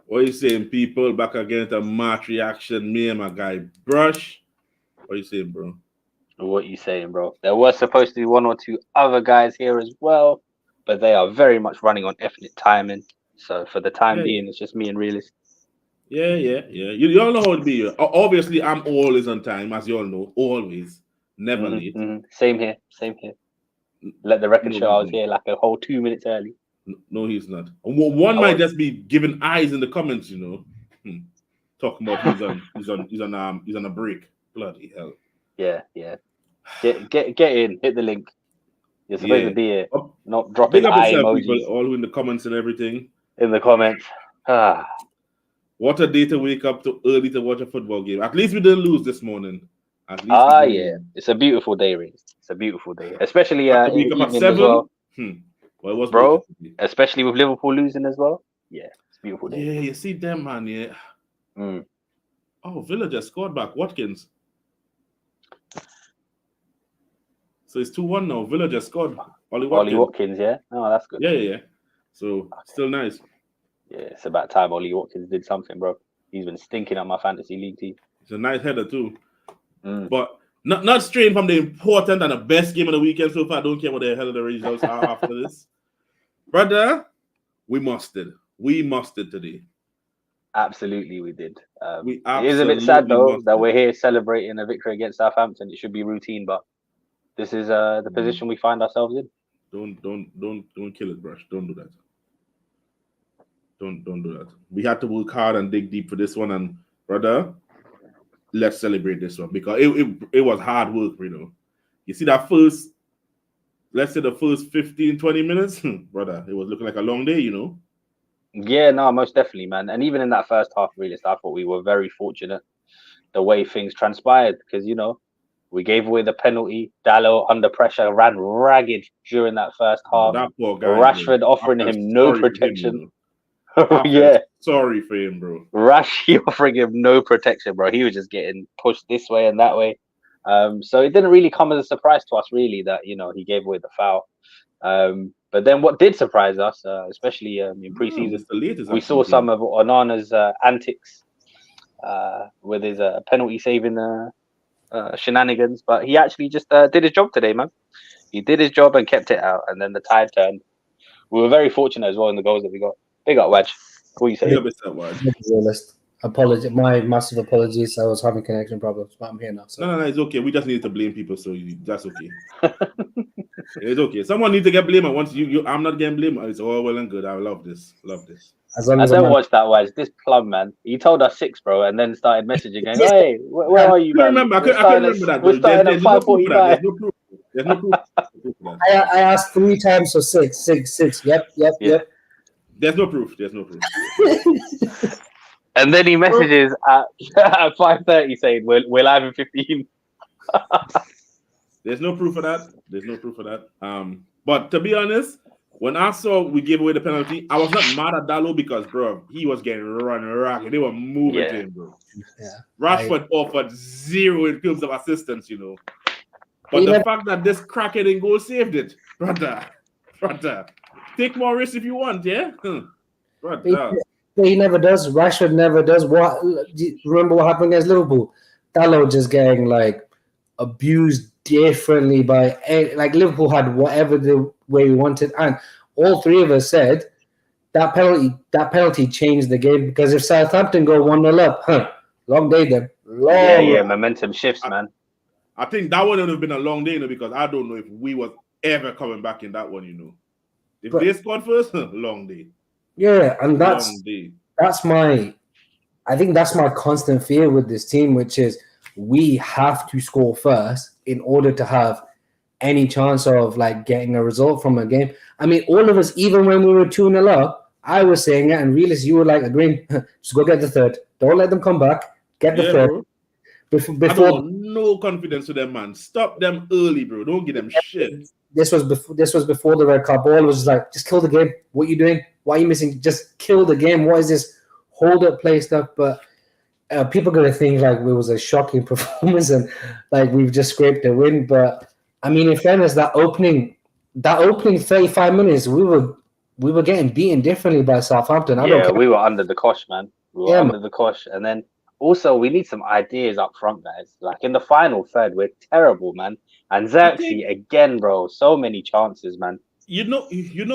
What are you saying, people? Back again to match reaction. Me and my guy Brush. What are you saying, bro? What you saying, bro? There was supposed to be one or two other guys here as well, but they are very much running on ethnic timing. So for the time being, it's just me and Realist. Yeah. You all know how it be. Obviously, I'm always on time, as you all know. Always. Never late. Same here. Let the record show I was here like a whole 2 minutes early. No, he's not. One might just be giving eyes in the comments, you know. Talking about he's on a break. Bloody hell. Yeah. Get in, hit the link. You're supposed to be here, not dropping big up eye yourself, emojis. people, all in the comments and everything. In the comments. What a day to wake up to early to watch a football game. At least we didn't lose this morning. It's a beautiful day, Reese. It's a beautiful day, especially in the evening as well. Well, it was bro, especially with Liverpool losing as well. Yeah, it's a beautiful day. Yeah, you see them, man. Yeah. Oh, Villa just scored back. Watkins. So it's 2-1 now. Villa just scored. Ollie Watkins, yeah. Oh, that's good. Yeah. So still nice. Yeah, it's about time Ollie Watkins did something, bro. He's been stinking on my fantasy league team. It's a nice header too. But not straying from the important and the best game of the weekend so far. I don't care what the hell the results are after this. Brother, we mustered. We mustered today. Absolutely, we did. It is a bit sad though that we're here celebrating a victory against Southampton. It should be routine, but this is the position we find ourselves in. Don't kill it, Brush. Don't do that. Don't do that. We had to work hard and dig deep for this one, and brother, let's celebrate this one because it was hard work, you know. You see that first, let's say the first 15, 20 minutes, brother, it was looking like a long day, you know. Yeah, no, most definitely, man. And even in that first half, really, I thought we were very fortunate the way things transpired because, you know, we gave away the penalty. Dalot under pressure ran ragged during that first half. That poor guy, Rashford offering him no protection. Yeah, sorry for him, bro. Rashi offering him no protection, bro. He was just getting pushed this way and that way. So it didn't really come as a surprise to us, really, that, you know, he gave away the foul. But then what did surprise us, especially in pre-season, we saw some of Onana's antics with his penalty saving shenanigans. But he actually just did his job today, man. He did his job and kept it out. And then the tide turned. We were very fortunate as well in the goals that we got. Big up, Waj. What you say? Apology. My massive apologies. I was having connection problems, but I'm here now. So. No, it's okay. We just need to blame people, so that's okay. It's okay. Someone needs to get blamed. Once I'm not getting blamed. It's all well and good. I love this. As long as I don't watch that, Waj. This plum, man. He told us 6, bro, and then started messaging going, "Hey, where are you, man?" I can't remember that. We're starting at 5:45. There's no proof. I asked 3 times, so 6. Yep. There's no proof. And then he messages at 5:30 saying, "We're live in 15." There's no proof of that. But to be honest, when I saw we gave away the penalty, I was not mad at Dalot because, bro, he was getting run ragged. They were moving to him, bro. Yeah. Rashford offered 0 in terms of assistance, you know. But the fact that this crackhead in goal saved it, brother. Take more risks if you want, yeah? Brother. He never does. Rashford never does. Remember what happened against Liverpool? Dalot just getting like abused differently by Liverpool had whatever the way we wanted, and all 3 of us said that penalty changed the game because if Southampton go 1-0 up, long day then. Yeah, momentum shifts, man. I think that would have been a long day, you know, because I don't know if we was ever coming back in that one, you know. If they scored first, long day. Yeah, and that's my constant fear with this team, which is we have to score first in order to have any chance of like getting a result from a game. I mean, all of us, even when we were 2-0 up, I was saying it, and realists, you were like agreeing, just go get the third. Don't let them come back. Get the third. Bro. Before I don't want no confidence to them, man. Stop them early, bro. Don't give them shit. This was before the red card. Ball was just like, just kill the game. What are you doing? Why are you missing? Just kill the game. What is this hold up play stuff? But people are gonna think like it was a shocking performance and like we've just scraped a win. But I mean, in fairness, that opening 35 minutes, we were getting beaten differently by Southampton. We were under the cosh, man. We were under the cosh, and then also we need some ideas up front, guys. Like in the final third, we're terrible, man. And Xerxes again, bro. So many chances, man. You know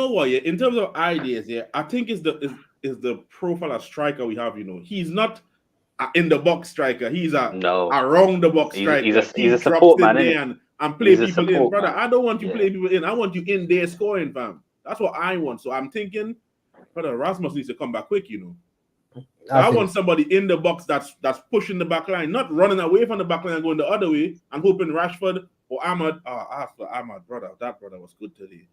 what? Yeah, in terms of ideas, yeah, I think is the profile of striker we have. You know, he's not in the box striker. He's around the box striker. He's a support man, and play people in, brother. Man. I don't want you playing people in. I want you in there scoring, fam. That's what I want. So I'm thinking, brother, Rasmus needs to come back quick. You know, I want somebody in the box that's pushing the back line, not running away from the back line and going the other way and hoping Rashford or Ahmad. Ahmad, brother, that brother was good today.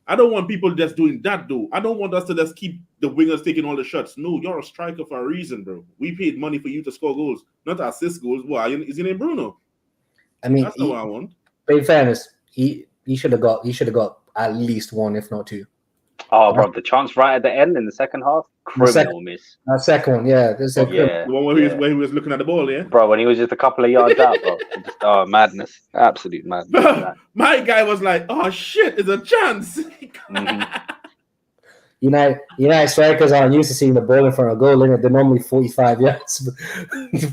I don't want people just doing that, though. I don't want us to just keep the wingers taking all the shots. No, you're a striker for a reason, bro. We paid money for you to score goals, not to assist goals. Why? Is your name Bruno? I mean, that's not what I want. But in fairness, he should have got at least one, if not two. Oh, bro, the chance right at the end in the second half, criminal miss. That second one, yeah. The one where he was looking at the ball, yeah? Bro, when he was just a couple of yards out, bro. Madness. Absolute madness. My guy was like, oh, shit, it's a chance. United strikers aren't used to seeing the ball in front of goal, they're normally 45 yards. That's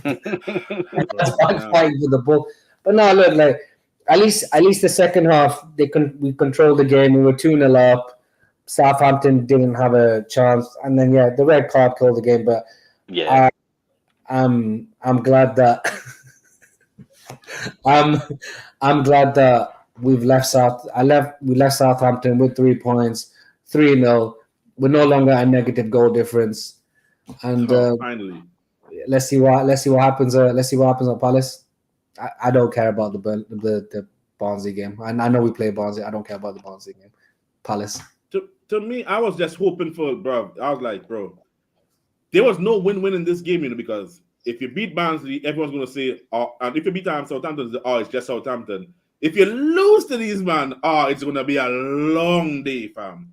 fighting for the ball. But no, look, like, at least the second half, we controlled the game. We were 2-0 up. Southampton didn't have a chance, and then the red card killed the game. But I'm glad that I'm glad that we left Southampton with 3 points, 3-0. We're no longer a negative goal difference, and finally, let's see what happens. Let's see what happens at Palace. I don't care about the Barnsley game. I know we play Barnsley. I don't care about the Barnsley game. Palace. To me, I was just hoping for, bro. I was like, bro, there was no win-win in this game, because if you beat Barnsley, everyone's going to say, and if you beat Southampton, it's just Southampton. If you lose to these, man, it's going to be a long day, fam.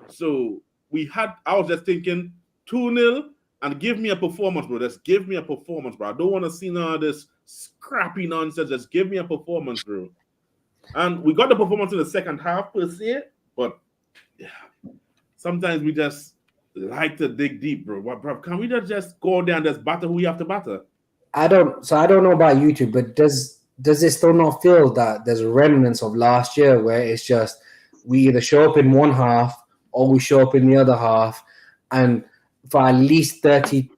So I was just thinking 2-0 and give me a performance, bro. Just give me a performance, bro. I don't want to see none of this scrappy nonsense. Just give me a performance, bro. And we got the performance in the second half, per se, but sometimes we just like to dig deep, bro. Bro, can we just go there and just batter who we have to batter? I don't know about YouTube, but does it still not feel that there's remnants of last year where it's just we either show up in one half or we show up in the other half, and for at least 30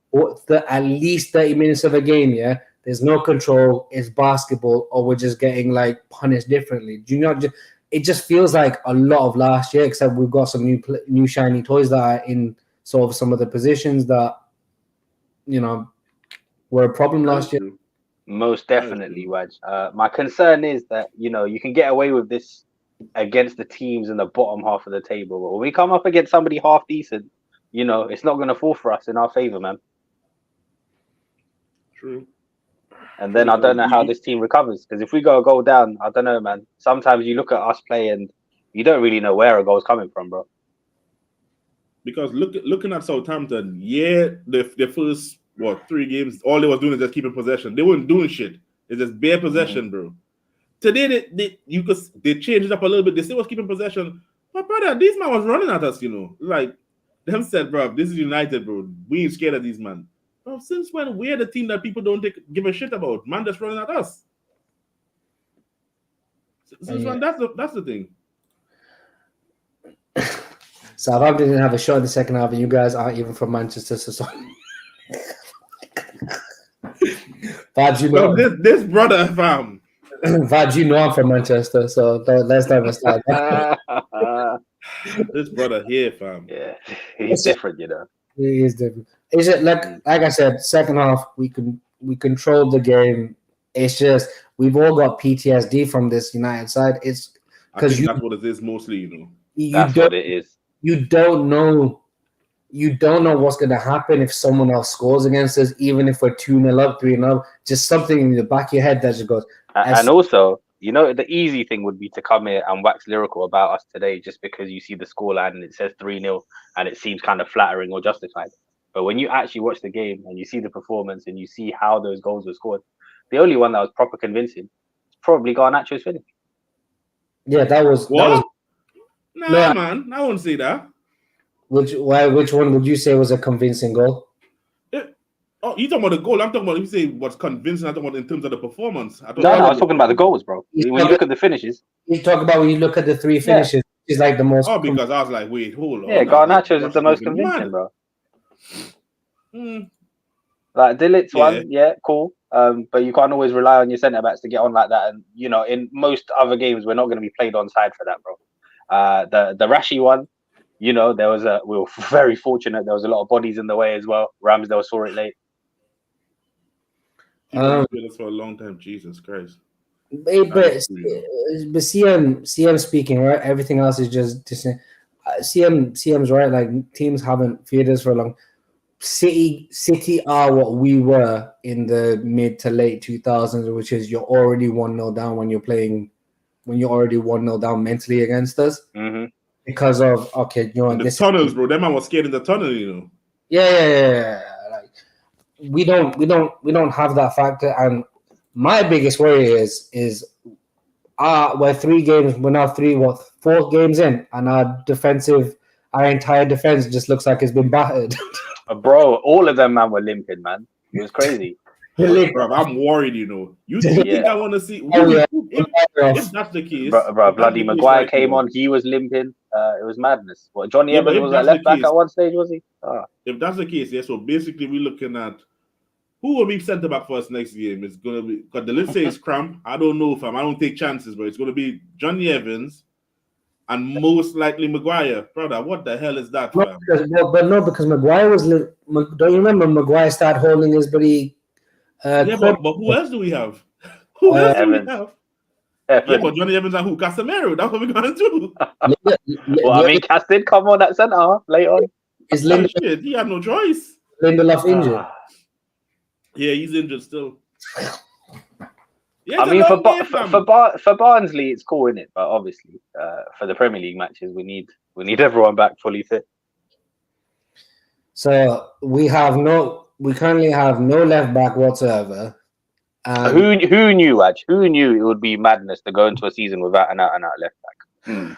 minutes of a game, there's no control, it's basketball, or we're just getting like punished differently. Do you not? It just feels like a lot of last year, except we've got some new shiny toys that are in sort of some of the positions that were a problem last year. Most definitely, Waj. My concern is that you can get away with this against the teams in the bottom half of the table, but when we come up against somebody half decent, it's not going to fall for us in our favor, man. True. And then I don't know how this team recovers, because if we go down, I don't know, man. Sometimes you look at us play and you don't really know where a goal's coming from, bro. Because looking at Southampton, the first 3 games, all they was doing is just keeping possession. They weren't doing shit. It's just bare possession, bro. Today they changed it up a little bit. They still was keeping possession, but brother, these man was running at us. Like them said, bro, this is United, bro. We ain't scared of these man. Bro, since when we're the team that people don't give a shit about? Man, just running at us. Since when? That's the thing. Southampton didn't have a shot in the second half, and you guys aren't even from Manchester, so Vibes, this brother, fam. Vibes, I'm from Manchester, so let's never start. This brother here, fam. Yeah, he's different, He is different. Is it like I said, second half we controlled the game. It's just we've all got PTSD from this United side. It's I think because that's what it is mostly, you That's don't what it is. you don't know what's going to happen if someone else scores against us, even if we're 2-0 up, 3-0. Just something in the back of your head that just goes. And also, the easy thing would be to come here and wax lyrical about us today just because you see the scoreline and it says 3-0 and it seems kind of flattering or justified. But when you actually watch the game and you see the performance and you see how those goals were scored, the only one that was proper convincing is probably Garnacho's finish. Yeah, that was. What? No, Man, I wouldn't say that. Which one would you say was a convincing goal? Oh, you talking about the goal? I'm talking about. If you say what's convincing, I'm talking about in terms of the performance. I was talking about the goals, bro. When you look at the finishes, you talk about when you look at the three finishes, it's like the most. Oh, because I was like, wait, hold on. Yeah, Garnacho's is the most convincing, bro. Like Dillit's one, yeah, cool. But you can't always rely on your centre backs to get on like that. And in most other games, we're not going to be played on side for that, bro. The Rashi one, we were very fortunate. There was a lot of bodies in the way as well. Ramsdale saw it late. People been with us for a long time. Jesus Christ. But CM speaking, right? Everything else is just CM's right. Like teams haven't feared us for a long. City are what we were in the mid to late 2000s, which is you're already 1-0 down when you're already 1-0 down mentally against us. Mm-hmm. Because of the tunnels, bro. That man was scared in the tunnel, Yeah. Like we don't have that factor, and my biggest worry is we're 3 games. We're now 4 games in, and our entire defense just looks like it's been battered. Bro, all of them, man, were limping, man. It was crazy. Bro, I'm worried, You think I want to see? If that's the case, bro, bloody Maguire came on. He was limping. It was madness. What, Johnny Evans was at left back at one stage, was he? Oh. If that's the case, yeah. So basically, we're looking at who will be centre back for us next game. It's gonna be because the list says cramp. I don't know, fam. I don't take chances, but it's gonna be Johnny Evans and most likely Maguire. Brother, what the hell is that, fam? Because Maguire was. Don't you remember Maguire started holding his body? But who else do we have? Who else do we have? Yeah, but Johnny Evans and who? Casemiro. That's what we're going to do. Cass did come on at centre late on. He had no choice. Lindelof injured. Yeah, he's injured still. Yeah, I mean, for Barnsley, it's cool, isn't it? But obviously, for the Premier League matches, we need everyone back fully fit. So we currently have no left back whatsoever. Who knew, Aj? Who knew it would be madness to go into a season without an out left back?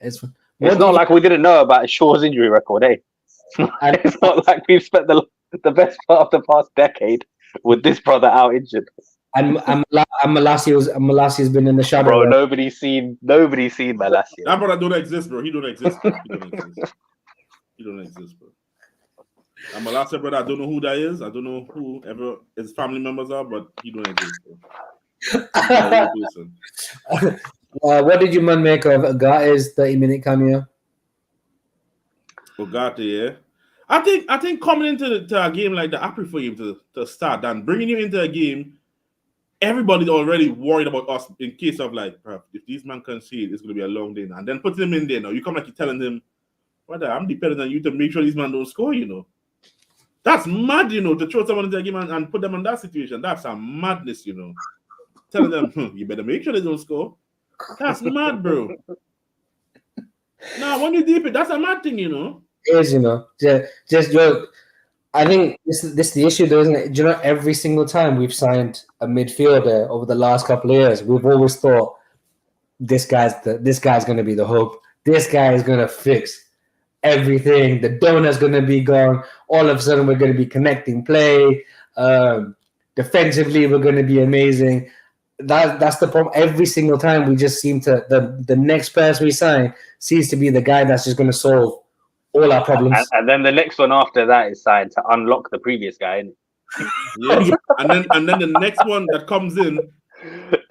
It's not like we didn't know about Shaw's injury record, eh? It's not like we've spent the best part of the past decade with this brother out injured. And Malassia's been in the shadow. Bro, nobody's seen Malassia. That brother don't exist, bro. He don't exist. He don't exist, bro. And Malassia, brother, I don't know who that is. I don't know who ever his family members are, but he don't exist, bro. What did you man make of Agate's 30-minute cameo? Agate, yeah. I think coming into a game like that, I prefer him to start than bringing him into a game. Everybody's already worried about us in case of like, if these man can see it, it's going to be a long day. And then putting him in there now, you come like you're telling him, brother, I'm dependent on you to make sure these men don't score, That's mad, to throw someone into a game and put them in that situation. That's a madness, Telling them, you better make sure they don't score. That's mad, bro. Now, when you deep it, that's a mad thing, It is, just joke. I think this is the issue, though, isn't it? Every single time we've signed a midfielder over the last couple of years, we've always thought this guy's going to be the hope. This guy is going to fix everything. The donut's going to be gone. All of a sudden, we're going to be connecting play. Defensively, we're going to be amazing. That's the problem. Every single time, we just seem to the next person we sign seems to be the guy that's just going to solve all our problems. And then the next one after that is signed to unlock the previous guy. Yeah, and then the next one that comes in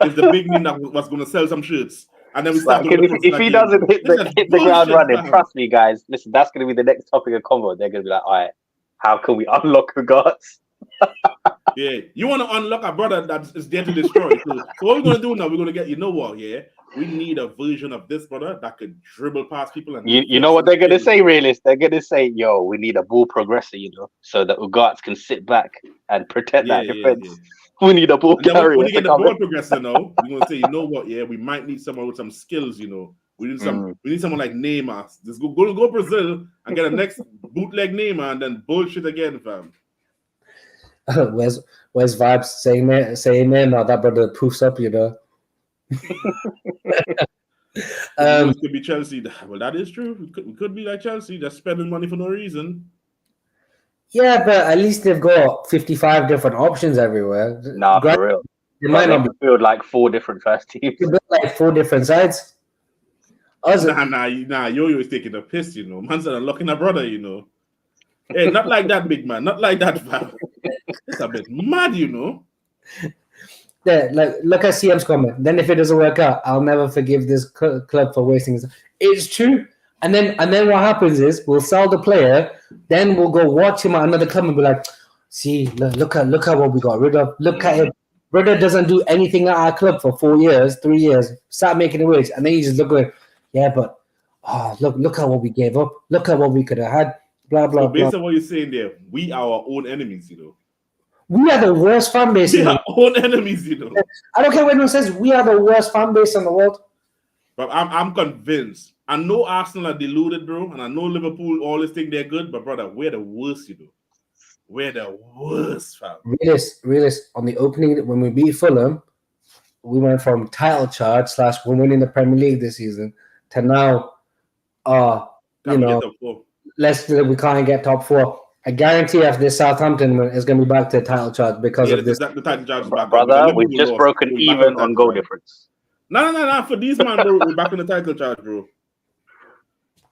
is the big name that was going to sell some shirts. And then we start. If he doesn't hit the ground running, trust me, guys. Listen, that's going to be the next topic of convo. They're going to be like, all right, how can we unlock the guards? Yeah, you want to unlock a brother that is there to destroy. So what we're gonna do now? We're gonna get. You know what? Yeah, we need a version of this brother that could dribble past people and You know what they're gonna say, realist? They're gonna say, "Yo, we need a ball progressor, so that Ugarte can sit back and protect that defense. We need a ball carrier." When you get the ball progressor now, we're gonna say, you know what? Yeah, we might need someone with some skills. We need We need someone like Neymar. Just go Brazil and get a next bootleg Neymar and then bullshit again, fam. Where's Vibes saying no, that brother poofs up, Could be Chelsea. Well, that is true. We could be like Chelsea, just spending money for no reason. Yeah, but at least they've got 55 different options everywhere. Nah, for real. They might not build like 4 different first teams. They build like 4 different sides. Nah, Yo-Yo is taking a piss, Man's unlocking a brother, Hey, not like that, big man. Not like that, fam. It's a bit mad, Yeah, look at CM's comment. Then if it doesn't work out, I'll never forgive this club for wasting his. It's true. And then what happens is we'll sell the player, then we'll go watch him at another club and be like, see, look at what we got rid of. Look at him. Brother doesn't do anything at our club for 4 years, 3 years. Start making a wage. And then you just look at, yeah, but look at what we gave up. Look at what we could have had. Blah, blah, so based blah. on what you're saying there, we are our own enemies, We are the worst fan base. We are our own enemies, I don't care what anyone says. We are the worst fan base in the world. But I'm convinced. I know Arsenal are deluded, bro, and I know Liverpool always think they're good, but brother, we're the worst, We're the worst, fam. Realist. On the opening, when we beat Fulham, we went from title charge / we're winning the Premier League this season to now, we can't get top 4. I guarantee after this Southampton is going to be back to title charge because of this. The title charge is back. Brother, we've just broken even on goal difference. No. For these man, bro, we're back in the title charge, bro.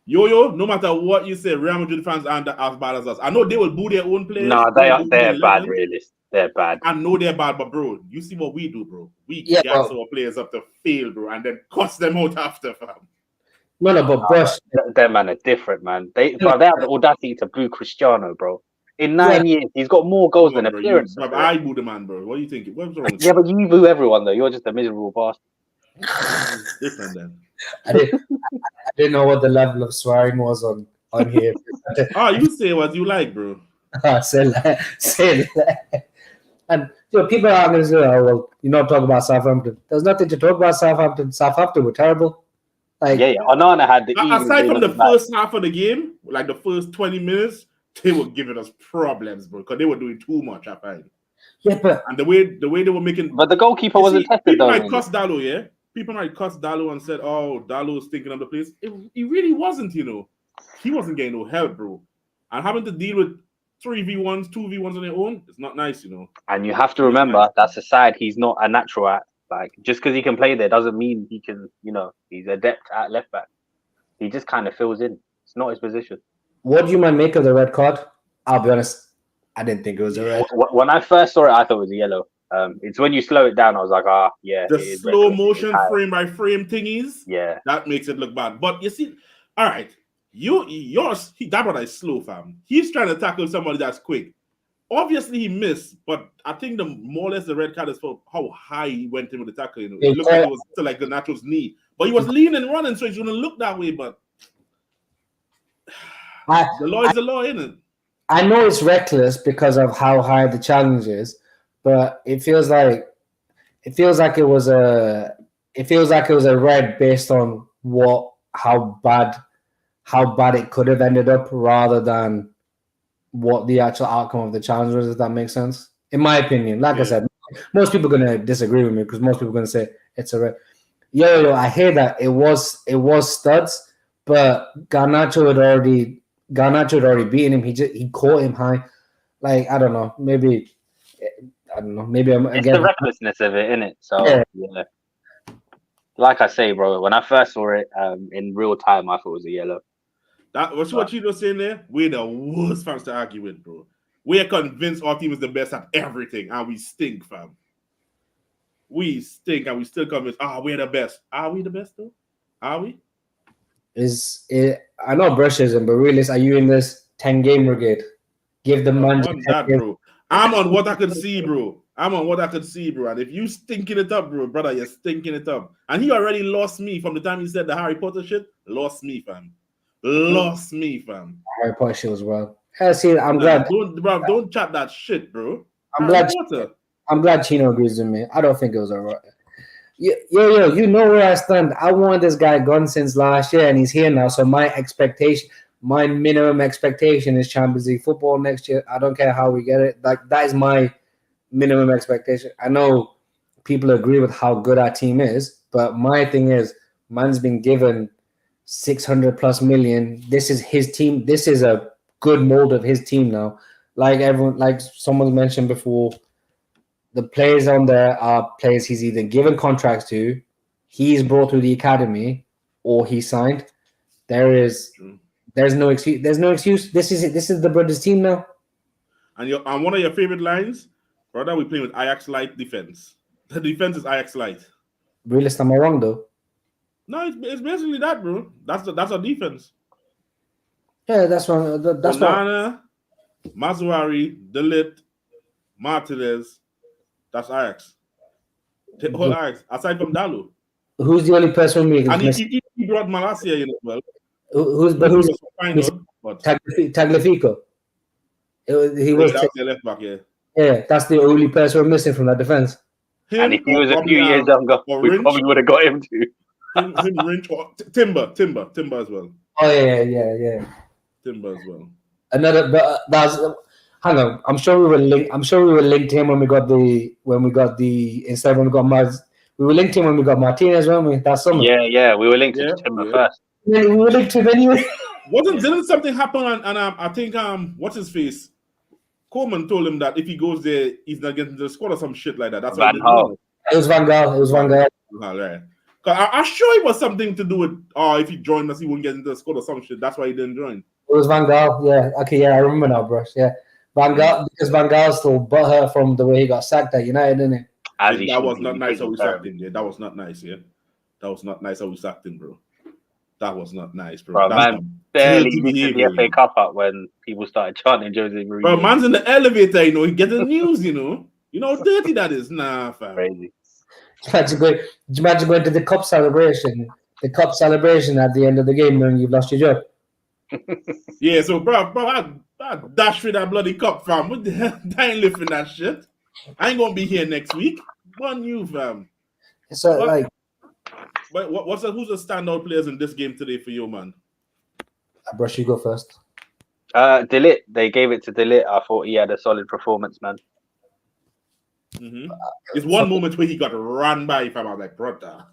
Yo, no matter what you say, Real Madrid fans aren't as bad as us. I know they will boo their own players. No, they're bad, realist. They're bad. I know they're bad, but bro, you see what we do, bro. We gas our players up to fail, bro, and then cuss them out after, fam. No, but Brush. Them man are different, man. They have the audacity to boo Cristiano, bro. In 9 years, he's got more goals than appearances. I boo the man, bro. What are you thinking? What's wrong with you? Yeah, but you boo everyone, though. You're just a miserable bastard. It's different, then. I didn't know what the level of swearing was on here. You say what you like, bro. Say that. And people are going to say, talk about Southampton. There's nothing to talk about Southampton. Southampton were terrible. Onana had the aside from the first half of the game, like the first 20 minutes, they were giving us problems, bro, because they were doing too much, I find. Yeah, but and the way they were making, but the goalkeeper wasn't tested. People might cuss Dallo, yeah. People might cuss Dallo and said, "Oh, Dallo's thinking of the place." He really wasn't, He wasn't getting no help, bro. And having to deal with 3v1s, 2v1s on their own, it's not nice, And you have to remember that's a side he's not a natural at. Like, just because he can play there doesn't mean he can, he's adept at left back. He just kind of fills in. It's not his position. What do you might make of the red card? I'll be honest, I didn't think it was a red. When I first saw it, I thought it was a yellow. It's when you slow it down, I was like, yeah. The slow motion frame by frame thingies, yeah, that makes it look bad. But you see, all right, that brother is slow, fam. He's trying to tackle somebody that's quick. Obviously, he missed, but I think the more or less the red card is for how high he went in with the tackle. It looked like it was to like Garnacho's knee, but he was leaning and running, so he's going to look that way. But the law is the law, isn't it? I know it's reckless because of how high the challenge is, but it feels like it was a red based on how bad it could have ended up rather than what the actual outcome of the challenge was, if that makes sense. In my opinion, like I said, most people are going to disagree with me because most people are going to say it's a red. Yo, I hear that it was studs, but Garnacho had already beaten him. He caught him high. Like, I don't know. Maybe I'm it's the recklessness of it, innit? So yeah. Like I say, bro, when I first saw it in real time, I thought it was a yellow. That's what you just saying there. We're the worst fans to argue with, bro. We're convinced our team is the best at everything, and we stink, fam. We stink, and we still convinced. We're the best. Are we the best though? Are we? I know Brush isn't, but really, are you in this 10-game brigade? Give the man that, bro. I'm on what I could see, bro. And if you stinking it up, bro, brother, you're stinking it up. And he already lost me from the time he said the Harry Potter shit. Lost me, fam. Harry Potter shit as well. See, I'm glad. Don't chat that shit, bro. I'm glad Chino agrees with me. I don't think it was alright. Yo, you know where I stand. I wanted this guy gone since last year, and he's here now. So my minimum expectation is Champions League football next year. I don't care how we get it. Like, that is my minimum expectation. I know people agree with how good our team is, but my thing is, man's been given 600 plus million. This is his team. This is a good mold of his team now. Like someone mentioned before, the players on there are players he's either given contracts to, he's brought through the academy, or he signed. There's no excuse. There's no excuse. This is the brothers' team now. And one of your favorite lines, brother, we play with Ajax light defense. The defense is Ajax light. Realist, am I wrong though? No, it's basically that, bro. That's our defense. Yeah, that's one. That's Onana, Mazuari, Delit, Martinez. That's Ajax. Whole Ajax, aside from Dalo. Who's the only person we and he brought Malacia in as well. Who's Tagliafico? He was the left back, yeah. Yeah, that's the only person we're missing from that defense. And if he was a few years younger, we probably would have got him too. him Rinch, or Timber as well. Oh yeah. Timber as well. Another, but that's. Hang on, I'm sure we were linked to him when we got the instead when we got Maz. We were linked to him when we got Martinez, weren't we? That summer. Yeah, we were linked to Timber first. Yeah, we were linked to him anyway. Didn't something happen and I think what's his face? Coleman told him that if he goes there, he's not getting the squad or some shit like that. That's Van Gaal. It was Van Gaal. Right. I'm sure it was something to do with if he joined us, he wouldn't get into the squad or some shit. That's why he didn't join. It was Van Gaal, yeah. Okay, yeah, I remember now, bro. Yeah. Van Gaal, because Van Gaal still butthurt from the way he got sacked at United, didn't he? That was not nice how we sacked him. Yeah, that was not nice. Yeah, that was not nice how we sacked him, bro. That was not nice, bro. Man barely beat the FA Cup up when people started chanting Jose Mourinho. Bro, man's in the elevator, he get the news, You know how dirty that is? Nah, fam. Crazy. Imagine going to the cup celebration. The cup celebration at the end of the game when you've lost your job. Yeah, so bro, I dash through that bloody cup, fam. What the hell? I ain't lifting that shit. I ain't gonna be here next week. One you, fam. So but who's the standout players in this game today for you, man? Brush, you go first. De Ligt. They gave it to De Ligt. I thought he had a solid performance, man. Mm-hmm. There's one moment where he got run by, fam. I was like, brother.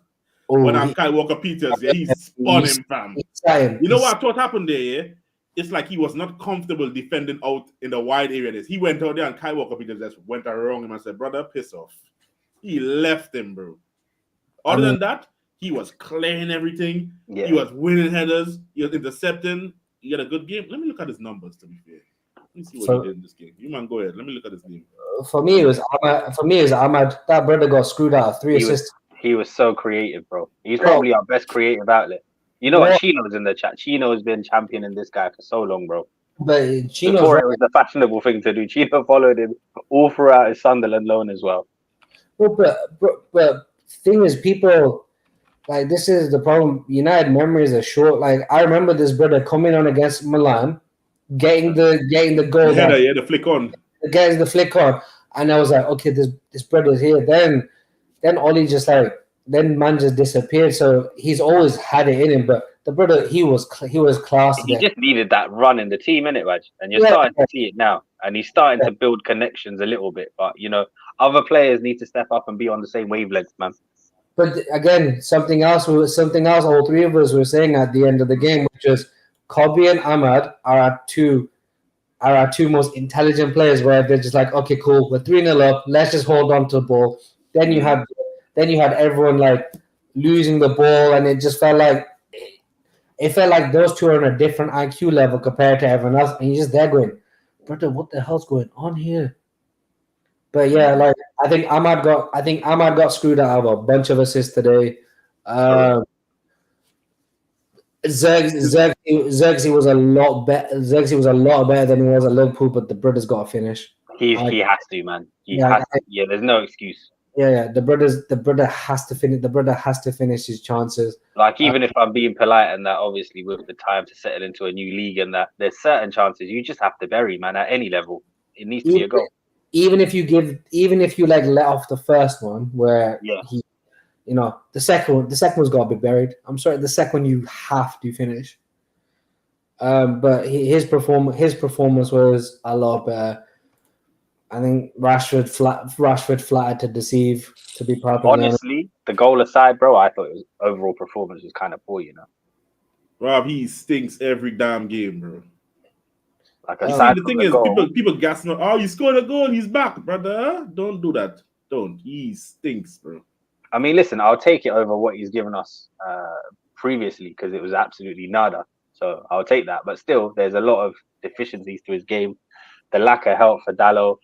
When I'm Kyle Walker-Peters, he spun him, fam. You know what I thought happened there, yeah? It's like he was not comfortable defending out in the wide area. He went out there and Kyle Walker-Peters just went around him and said, brother, piss off. He left him, bro. Other than that, he was clearing everything. Yeah. He was winning headers. He was intercepting. He had a good game. Let me look at his numbers, to be fair. Let me see what he did in this game. You man, go ahead. Let me look at his game. For me, it was Ahmad. That brother got screwed out of 3 assists. He was so creative, bro. He's probably our best creative outlet. You know what? Chino's in the chat. Chino has been championing this guy for so long, bro. But Chino before it was the fashionable thing to do. Chino followed him all throughout his Sunderland loan as well. Well, but thing is, people like this is the problem. United memories are short. Like I remember this brother coming on against Milan, getting the goal. The flick on. Getting the flick on, and I was like, okay, this brother's here. Then Ollie just then man just disappeared. So he's always had it in him. But the brother, he was class. He just needed that run in the team, innit, Raj? And you're starting to see it now. And he's starting to build connections a little bit. But other players need to step up and be on the same wavelength, man. But again, something else. All three of us were saying at the end of the game, which is Kobe and Ahmad are our two most intelligent players. Where they're just like, okay, cool, we're 3-0 up. Let's just hold on to the ball. Then you had everyone like losing the ball, and it just felt like those two are on a different IQ level compared to everyone else. And you're just there going, brother, what the hell's going on here? But yeah, like I think Ahmad got screwed out of a bunch of assists today. Zirkzee was a lot better. Zirkzee was a lot better than he was at Liverpool, but the brother's got to finish. He has to, man. Yeah, there's no excuse. Yeah. The brother has to finish. The brother has to finish his chances. Like, even if I'm being polite and that, obviously with the time to settle into a new league and that, there's certain chances you just have to bury, man. At any level, it needs to be a goal. Even if you like let off the first one where he, the second one's got to be buried. I'm sorry, the second one you have to finish. But his performance was a lot better. I think Rashford flattered to deceive, to be perfectly honestly, the goal aside, bro, I thought his overall performance was kind of poor, Rob, he stinks every damn game, bro. Like, aside the thing is, people gassing up. Oh, you scored a goal, he's back, brother. Don't do that. Don't. He stinks, bro. I mean, listen, I'll take it over what he's given us previously because it was absolutely nada. So I'll take that. But still, there's a lot of deficiencies to his game. The lack of help for Dalot.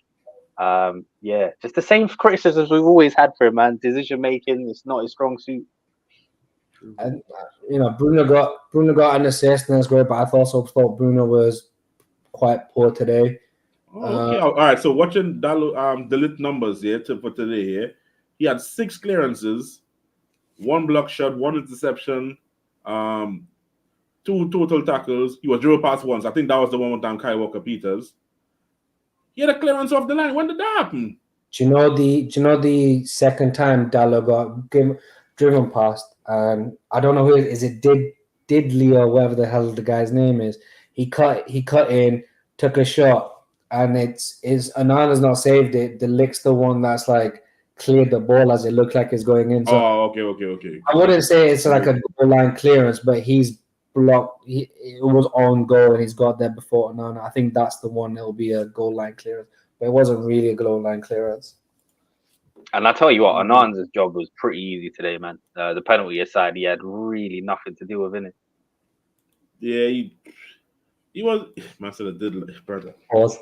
Just the same criticisms we've always had for him, man. Decision making, it's not his strong suit. And Bruno got an assist, and that's great. But I also thought Bruno was quite poor today. Okay, all right. So watching Dalot delete numbers here for today here, he had 6 clearances, 1 block shot, 1 interception, 2 total tackles. He was 0 past once. I think that was the one with Kai Walker-Peters. He had a clearance off the line. When did that happen? Do you know the second time Dalot got driven past? And I don't know who it is. It Didley or whatever the hell the guy's name is. He cut in, took a shot, and Anana's not saved it. The lick's the one that's like cleared the ball as it looked like it's going in. So okay. I wouldn't say it's like a goal line clearance, but he's blocked. It was on goal, and he's got there before Anana. I think that's the one that will be a goal line clearance, but it wasn't really a goal line clearance. And I tell you what, Anan's job was pretty easy today, man. The penalty aside, he had really nothing to do with it. Yeah, he was. Man said it did, brother. Pause.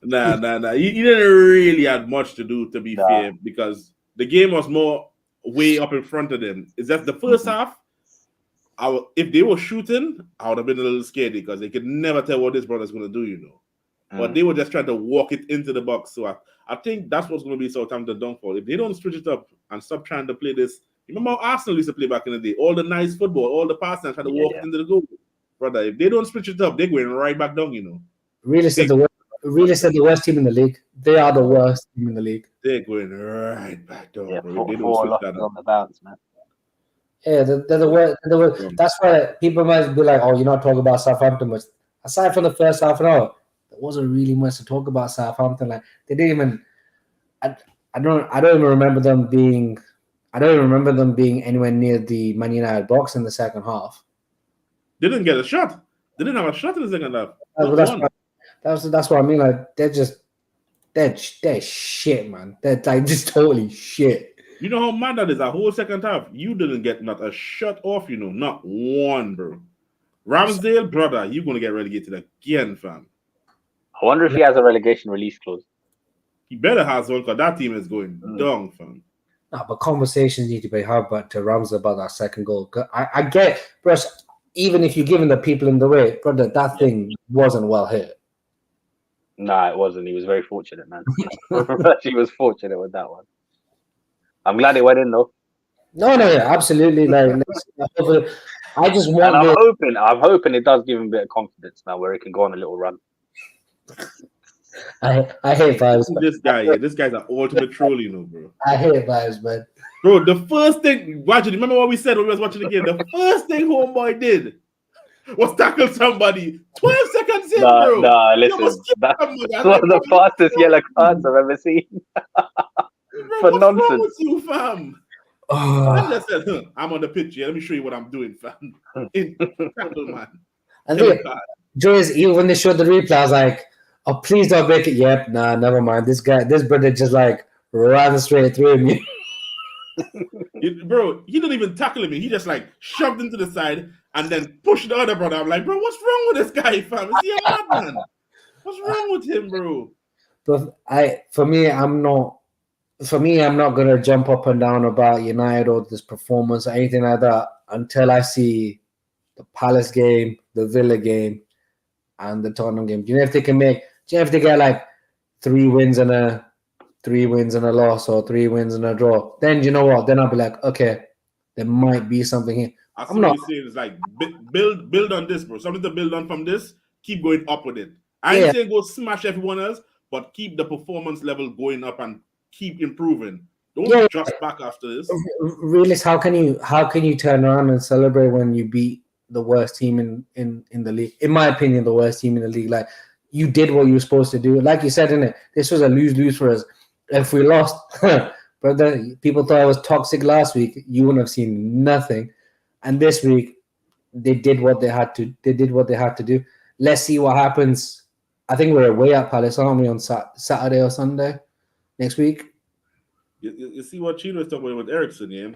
Nah. He didn't really have much to do, to be fair, because the game was more way up in front of them. Is that the first half? If they were shooting, I would have been a little scared because they could never tell what this brother's going to do, But they were just trying to walk it into the box. So I think that's what's going to be Southampton's downfall. If they don't switch it up and stop trying to play this, remember how Arsenal used to play back in the day? All the nice football, all the passing, trying to walk it into the goal. Brother, if they don't switch it up, they're going right back down, Really said the worst team in the league. They are the worst team in the league. They're going right back down, yeah, bro. They don't switch that on the bounce, man. Yeah, they're the worst. That's why people might be like, "Oh, you're not talking about Southampton much." Aside from the first half an hour, there wasn't really much to talk about Southampton. Like they didn't even. I don't even remember them being. I don't even remember them being anywhere near the Man United box in the second half. They didn't get a shot. They didn't have a shot in the second half. That's what I mean. Like they're shit, man. They're like just totally shit. You know how mad that is? A whole second half, you didn't get not a shot off. Not one, bro. Ramsdale, brother, you're gonna get relegated again, fam. I wonder if he has a relegation release clause. He better has one because that team is going down, fam. No, but conversations need to be had back to Ramsdale about that second goal. I get, bro. Even if you're giving the people in the way, brother, that thing wasn't well hit. Nah, it wasn't. He was very fortunate, man. He was fortunate with that one. I'm glad it went in though. No, absolutely. Like, I just want. And I'm hoping it does give him a bit of confidence now, where he can go on a little run. I hate vibes. This guy's an ultimate troll, bro. I hate vibes, man. Bro, the first thing, remember what we said when we was watching the game? The first thing homeboy did was tackle somebody 12 seconds in, bro. Nah, listen. That's one of the fastest yellow cards I've ever seen. For nonsense. What's wrong with you, fam? I just said, I'm on the pitch here. Let me show you what I'm doing, fam. Tackle, man. And Joyce, even when they showed the replay, I was like, oh, please don't make it. Yep, nah, never mind. This brother just like ran straight through me. Bro, he didn't even tackle him. He just like shoved into the side and then pushed the other brother. I'm like, bro, what's wrong with this guy, fam? Is he a madman? What's wrong with him, bro? But for me, I'm not gonna jump up and down about United or this performance or anything like that until I see the Palace game, the Villa game, and the Tottenham game. Do you know if they get like 3 wins and a loss or 3 wins and a draw? Then you know what? Then I'll be like, okay, there might be something here. I see what you're saying. It's like build on this, bro. Something to build on from this. Keep going up with it. I ain't saying go smash everyone else, but keep the performance level going up and keep improving. Don't just back after this. Realist, how can you turn around and celebrate when you beat the worst team in the league? In my opinion, the worst team in the league. Like, you did what you were supposed to do. Like you said, innit? This was a lose-lose for us. If we lost, brother, people thought I was toxic last week. You wouldn't have seen nothing. And this week, they did what they had to. They did what they had to do. Let's see what happens. I think we're away at Palace, aren't we, on Saturday or Sunday next week? You see what Chino is talking about with Ericsson, yeah?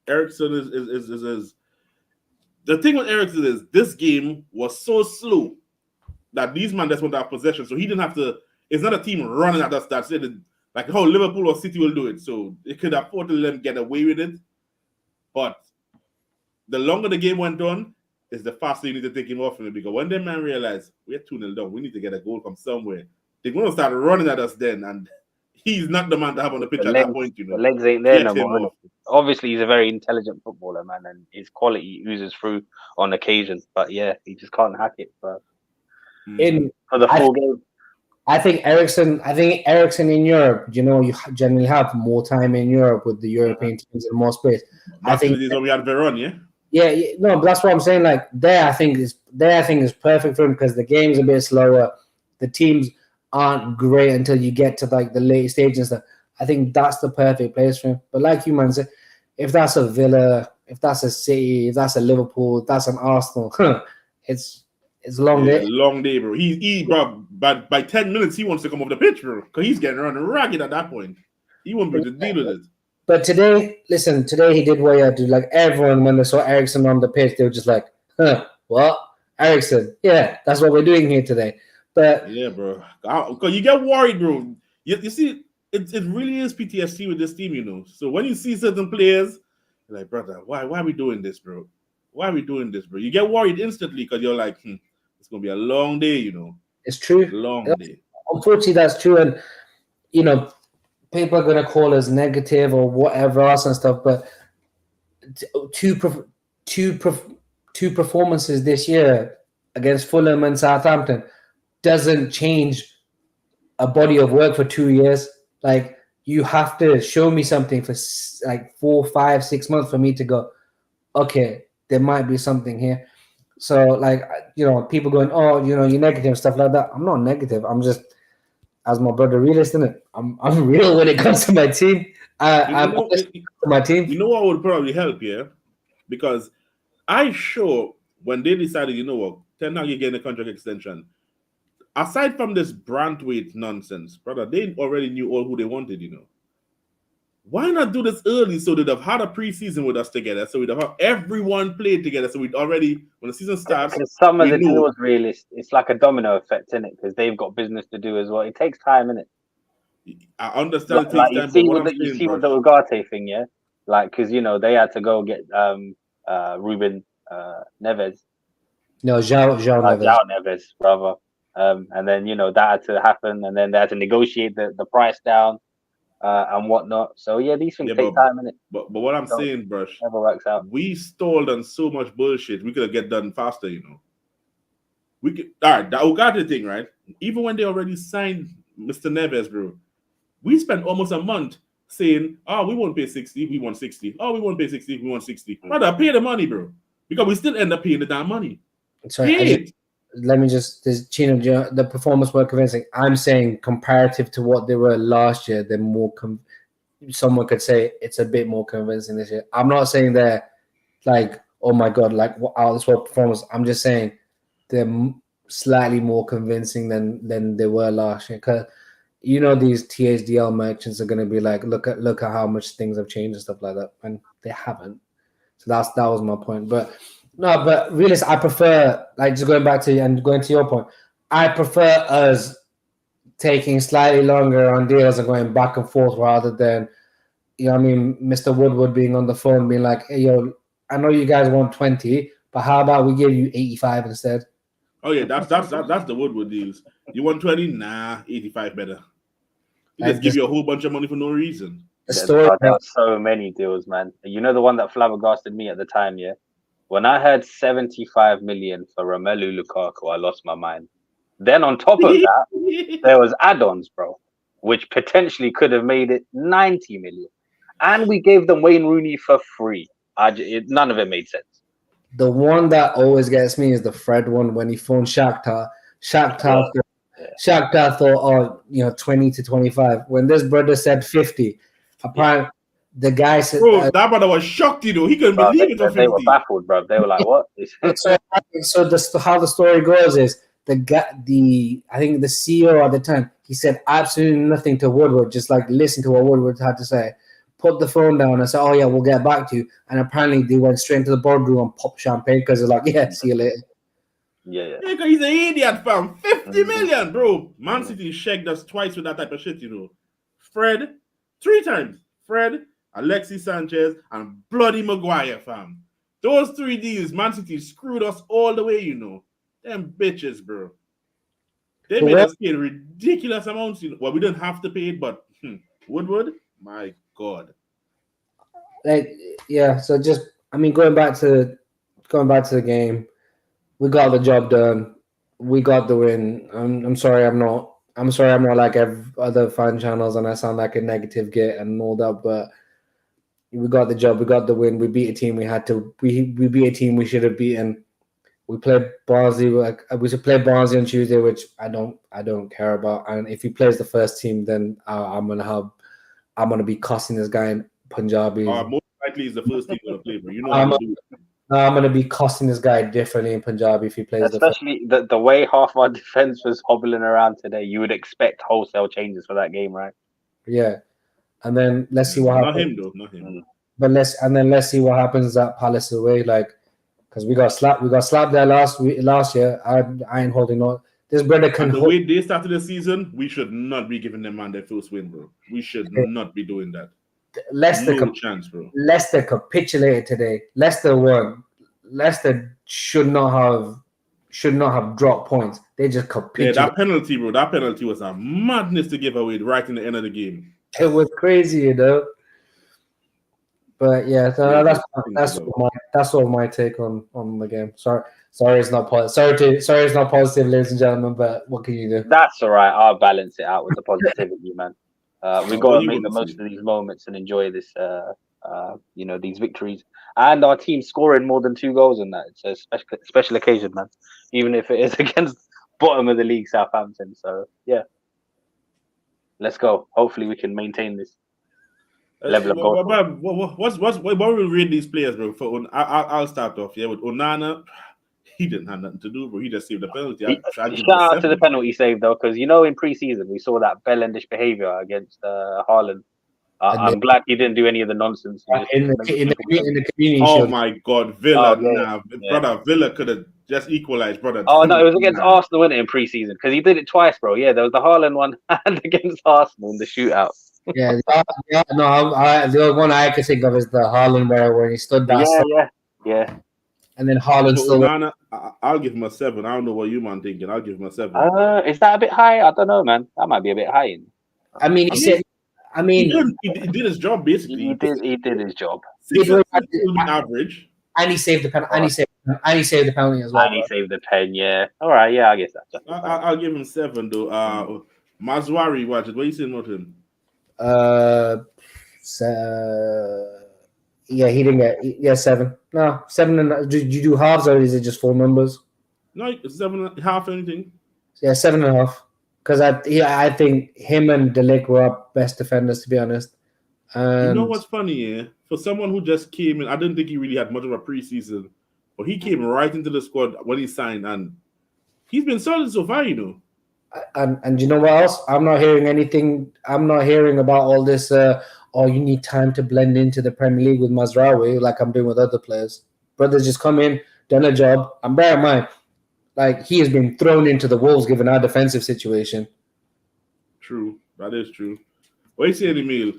Ericsson is the thing with Ericsson is this game was so slow that these men just want to have possession. So he didn't have to. It's not a team running at us that said like how Liverpool or City will do it. So it could afford to let them get away with it. But the longer the game went on, is the faster you need to take him off of it, because when the man realize we're 2-0 down, we need to get a goal from somewhere. They're going to start running at us then, and he's not the man to have on the pitch at that point. You know, the legs ain't there no more. Obviously, he's a very intelligent footballer, man, and his quality oozes through on occasion. But yeah, he just can't hack it for the full game. I think Ericsson in Europe, you know, you generally have more time in Europe with the European teams and more space. I think this is what we had Veron, yeah. Yeah, no, but that's what I'm saying. Like I think is perfect for him because the game's a bit slower. The teams aren't great until you get to like the late stages and stuff. I think that's the perfect place for him. But like you man said, if that's a Villa, if that's a City, if that's a Liverpool, if that's an Arsenal, it's a long day. Long day, bro. Bro, by 10 minutes he wants to come off the pitch, bro, because he's getting around ragged at that point. He won't be able to deal with it. But today he did what he had to do. Like everyone, when they saw Ericsson on the pitch, they were just like, what? Ericsson? Yeah, that's what we're doing here today. But yeah, bro. Because you get worried, bro. You see, it really is PTSD with this team, you know. So when you see certain players, you're like, brother, why are we doing this, bro? Why are we doing this, bro? You get worried instantly because you're like, it's going to be a long day, you know. It's true. Long day. Unfortunately, that's true. And, you know, people are going to call us negative or whatever else and stuff, but two performances this year against Fulham and Southampton doesn't change a body of work for 2 years. Like, you have to show me something for like 4, 5, 6 months for me to go, okay, there might be something here. So, like, you know, people going, oh, you know, you're negative and stuff like that. I'm not negative. I'm just, as my brother realist, isn't it? I'm real when it comes to my team. I'm honest to my team. You know what would probably help, yeah? Because I sure when they decided, you know what, Ten Hag, you're getting a contract extension. Aside from this Brantwaite nonsense, brother, they already knew all who they wanted, you know. Why not do this early so they'd have had a preseason with us together, so we'd have everyone played together, so we'd already, when the season starts, because some of the deals, realist, it's like a domino effect, isn't it? Because they've got business to do as well. It takes time, innit? I understand like you see with the Ugarte thing, yeah? Like, because, you know, they had to go get Ruben Neves. No, João Neves, rather. And then, you know, that had to happen, and then they had to negotiate the price down. And whatnot. So yeah, these things take time, innit? But what I'm saying, Brush, never works out. We stalled on so much bullshit. We could have get done faster, you know. We could. All right, the Ugarte thing, right? Even when they already signed Mr. Neves, bro, we spent almost a month saying, "Oh, we won't pay 60. We want 60. Oh, we won't pay 60. We want 60." Brother, pay the money, bro, because we still end up paying the damn money. Let me just, Chino, the performance were convincing. I'm saying comparative to what they were last year, they're more. Someone could say it's a bit more convincing this year. I'm not saying they're like, oh my god, like this what performance. I'm just saying they're slightly more convincing than they were last year. Because you know these THDL merchants are going to be like, look at how much things have changed and stuff like that, and they haven't. So that was my point, but. No, but really, I prefer, like, just going to your point, I prefer us taking slightly longer on deals and going back and forth rather than, you know what I mean, Mr. Woodward being on the phone being like, hey, yo, I know you guys want 20, but how about we give you 85 instead? Oh yeah, that's the Woodward deals. You want 20? Nah, 85 better. He just give you a whole bunch of money for no reason. The story. There were so many deals, man. You know the one that flabbergasted me at the time, yeah? When I heard 75 million for Romelu Lukaku, I lost my mind. Then on top of that, there was add-ons, bro, which potentially could have made it 90 million. And we gave them Wayne Rooney for free. None of it made sense. The one that always gets me is the Fred one when he phoned Shakhtar. Shakhtar thought, 20 to 25. When this brother said 50, apparently the guy said, bro, that brother was shocked, He couldn't believe it for 50. They were baffled, bro. They were like, what? So how the story goes is I think the CEO at the time, he said absolutely nothing to Woodward, just like listen to what Woodward had to say. Put the phone down and said, "Oh yeah, we'll get back to you." And apparently they went straight into the boardroom and popped champagne because they're like, "Yeah, see you later." Yeah. He's an idiot, fam. 50 million, bro. Man City shagged us twice with that type of shit, Fred, 3 times. Fred, Alexis Sanchez, and bloody Maguire, fam. Those 3 deals, Man City screwed us all the way, Them bitches, bro. They made us pay ridiculous amounts. Well, we didn't have to pay it, but Woodward, my God. So just going back to the game, we got the job done. We got the win. I'm sorry I'm not like other fan channels and I sound like a negative git and all that, but we got the job, we got the win, we beat a team we had to. We beat a team we should have beaten. We played Barnsley. We should play Barnsley on Tuesday, which I don't care about. And if he plays the first team, then I'm gonna be cussing this guy in Punjabi. Most likely, is the first team gonna play, bro. I'm gonna be cussing this guy differently in Punjabi if he plays. Especially the way half our defense was hobbling around today, you would expect wholesale changes for that game, right? Yeah, and then let's see what happens. Not him. But let's see what happens at Palace away, because we got slapped there last year. I ain't holding on. This brother can. And the way they started the season, we should not be giving them their first win, bro. We should not be doing that. No chance, bro. Leicester capitulated today. Leicester won. Leicester should not have dropped points. They just capitulated. Yeah, that penalty, bro. That penalty was a madness to give away right in the end of the game. It was crazy, But yeah, so that's all my take on the game. Sorry, it's not positive. Sorry, it's not positive, ladies and gentlemen. But what can you do? That's all right. I'll balance it out with the positivity, man. We got to make the most of these moments and enjoy this, these victories. And our team scoring more than 2 goals in that. It's a special occasion, man. Even if it is against bottom of the league, Southampton. So yeah, let's go. Hopefully, we can maintain this level of goal. What will we rate these players, bro? I'll start off. Yeah, with Onana. He didn't have nothing to do, bro. He just saved the penalty. Shout out to the penalty save, though, because in pre-season we saw that Bellendish behavior against Haaland. I'm glad he didn't do any of the nonsense. In the community. Oh my God, Villa! Brother, Villa could have just equalized, brother. Oh no, it was against Arsenal, wasn't it, in pre-season? Because he did it twice, bro. Yeah, there was the Haaland one and against Arsenal in the shootout. Yeah, the one I can think of is the Haaland where he stood that. Yeah. And then Haaland still. I'll give him a 7. I don't know what you man thinking. I'll give him a 7. Is that a bit high? I don't know, man. That might be a bit high. He did his job basically. He did his job. Average. And he saved the penalty. And he saved the penalty as well. And he saved the pen. Yeah. All right. Yeah, I guess that's. I'll give him 7 though. Mazwari, what are you saying about him? Yeah, he didn't get 7. No, 7 and do you do halves or is it just 4 numbers? No, 7.5 anything. Yeah, 7.5. Because I think him and De Ligt were our best defenders, to be honest. And you know what's funny, yeah? For someone who just came in, I didn't think he really had much of a preseason, but he came right into the squad when he signed, and he's been solid so far, And you know what else? I'm not hearing anything. I'm not hearing about all this. You need time to blend into the Premier League with Mazraoui, like I'm doing with other players. Brothers just come in, done a job. And bear in mind, he has been thrown into the wolves given our defensive situation. True, that is true. What are you saying, Emil?